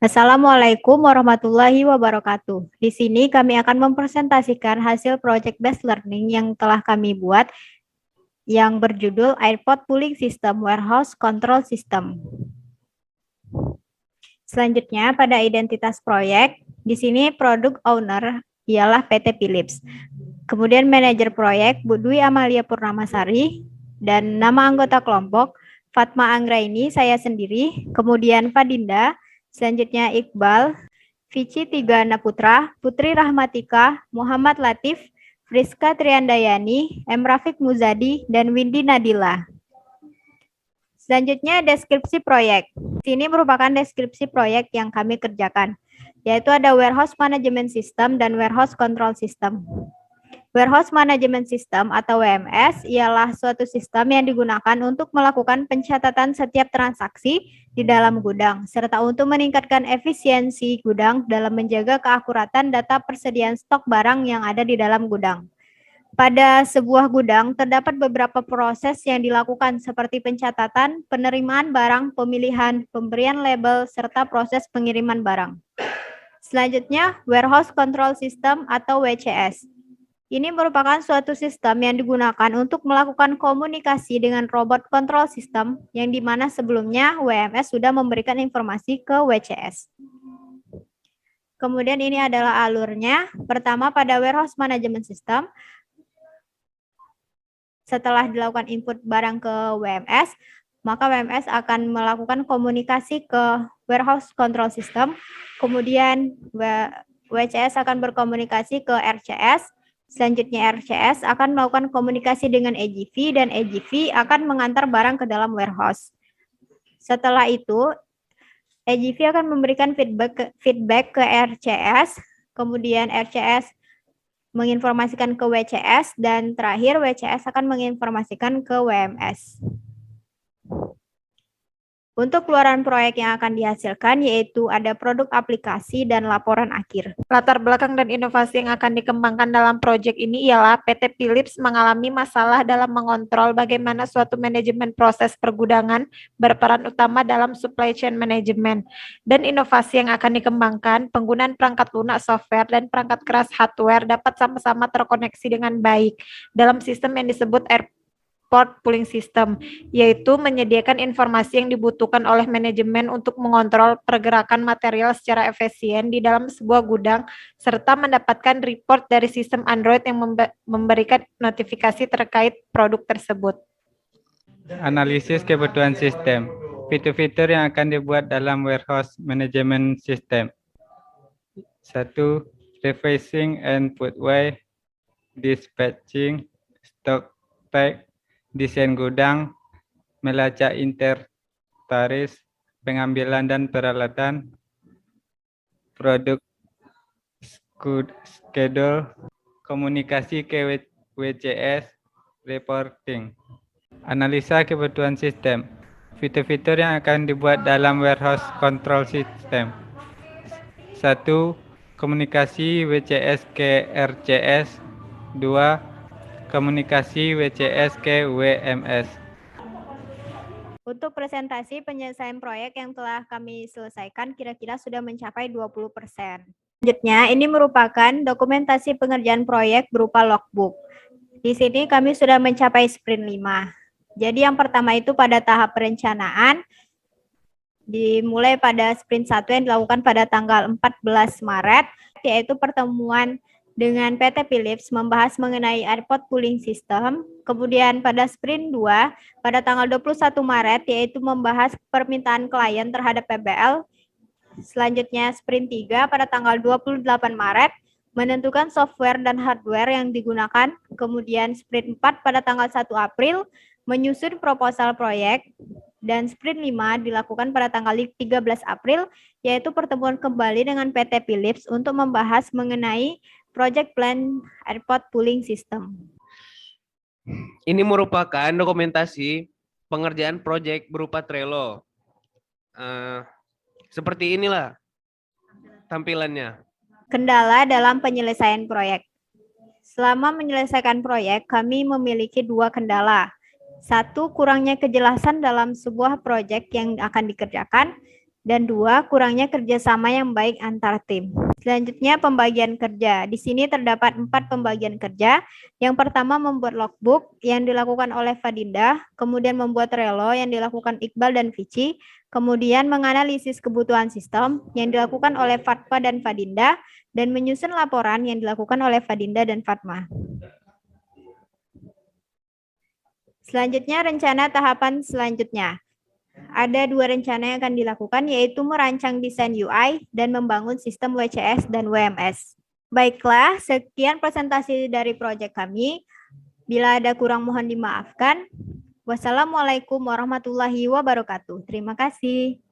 Assalamualaikum warahmatullahi wabarakatuh. Di sini kami akan mempresentasikan hasil project based learning yang telah kami buat yang berjudul Airport Pooling System Warehouse Control System. Selanjutnya pada identitas proyek, di sini produk owner ialah PT Philips. Kemudian manajer proyek Bu Dwi Amalia Purnamasari dan nama anggota kelompok Fatma Anggraini, saya sendiri, kemudian Fadinda, selanjutnya Iqbal, Vici Tigana Putra, Putri Rahmatika, Muhammad Latif, Friska Triandayani, M. Rafiq Muzadi, dan Windy Nadila. Selanjutnya deskripsi proyek. Ini merupakan deskripsi proyek yang kami kerjakan, yaitu ada Warehouse Management System dan Warehouse Control System. Warehouse Management System atau WMS ialah suatu sistem yang digunakan untuk melakukan pencatatan setiap transaksi di dalam gudang, serta untuk meningkatkan efisiensi gudang dalam menjaga keakuratan data persediaan stok barang yang ada di dalam gudang. Pada sebuah gudang, terdapat beberapa proses yang dilakukan seperti pencatatan, penerimaan barang, pemilihan, pemberian label, serta proses pengiriman barang. Selanjutnya, Warehouse Control System atau WCS. Ini merupakan suatu sistem yang digunakan untuk melakukan komunikasi dengan robot control system yang dimana sebelumnya WMS sudah memberikan informasi ke WCS. Kemudian ini adalah alurnya. Pertama pada warehouse management system, setelah dilakukan input barang ke WMS, maka WMS akan melakukan komunikasi ke warehouse control system, kemudian WCS akan berkomunikasi ke RCS. Selanjutnya RCS akan melakukan komunikasi dengan AGV dan AGV akan mengantar barang ke dalam warehouse. Setelah itu, AGV akan memberikan feedback ke RCS, kemudian RCS menginformasikan ke WCS, dan terakhir WCS akan menginformasikan ke WMS. Untuk keluaran proyek yang akan dihasilkan yaitu ada produk aplikasi dan laporan akhir. Latar belakang dan inovasi yang akan dikembangkan dalam proyek ini ialah PT Philips mengalami masalah dalam mengontrol bagaimana suatu manajemen proses pergudangan berperan utama dalam supply chain management. Dan inovasi yang akan dikembangkan, penggunaan perangkat lunak software dan perangkat keras hardware dapat sama-sama terkoneksi dengan baik dalam sistem yang disebut Airport Pooling System, yaitu menyediakan informasi yang dibutuhkan oleh manajemen untuk mengontrol pergerakan material secara efisien di dalam sebuah gudang, serta mendapatkan report dari sistem Android yang memberikan notifikasi terkait produk tersebut. Analisis kebutuhan sistem. Fitur-fitur yang akan dibuat dalam warehouse management system. 1. Refreshing and putway, dispatching, stock tag, desain gudang, melacak inventaris, pengambilan dan peralatan, produk schedule, komunikasi ke WCS, reporting. Analisa kebutuhan sistem. Fitur-fitur yang akan dibuat dalam warehouse control system. 1. Komunikasi WCS ke RCS. 2. Komunikasi WCS ke WMS. Untuk presentasi penyelesaian proyek yang telah kami selesaikan kira-kira sudah mencapai 20%. Selanjutnya, ini merupakan dokumentasi pengerjaan proyek berupa logbook. Di sini kami sudah mencapai sprint 5. Jadi yang pertama itu pada tahap perencanaan, dimulai pada sprint 1 yang dilakukan pada tanggal 14 Maret, yaitu pertemuan dengan PT Philips membahas mengenai Airport Pooling System. Kemudian pada sprint 2 pada tanggal 21 Maret yaitu membahas permintaan klien terhadap PBL. Selanjutnya sprint 3 pada tanggal 28 Maret menentukan software dan hardware yang digunakan. Kemudian sprint 4 pada tanggal 1 April menyusun proposal proyek. Dan sprint 5 dilakukan pada tanggal 13 April yaitu pertemuan kembali dengan PT Philips untuk membahas mengenai Project Plan Airport Pooling System. Ini merupakan dokumentasi pengerjaan proyek berupa Trello. Seperti inilah tampilannya. Kendala dalam penyelesaian proyek. Selama menyelesaikan proyek, kami memiliki 2 kendala. 1, kurangnya kejelasan dalam sebuah proyek yang akan dikerjakan. Dan 2, kurangnya kerjasama yang baik antar tim. Selanjutnya, pembagian kerja. Di sini terdapat 4 pembagian kerja. Yang pertama, membuat logbook yang dilakukan oleh Fadinda, kemudian membuat Trello yang dilakukan Iqbal dan Vici, kemudian menganalisis kebutuhan sistem yang dilakukan oleh Fatma dan Fadinda, dan menyusun laporan yang dilakukan oleh Fadinda dan Fatma. Selanjutnya, rencana tahapan selanjutnya. Ada 2 rencana yang akan dilakukan, yaitu merancang desain UI dan membangun sistem WCS dan WMS. Baiklah, sekian presentasi dari proyek kami. Bila ada kurang mohon dimaafkan. Wassalamualaikum warahmatullahi wabarakatuh. Terima kasih.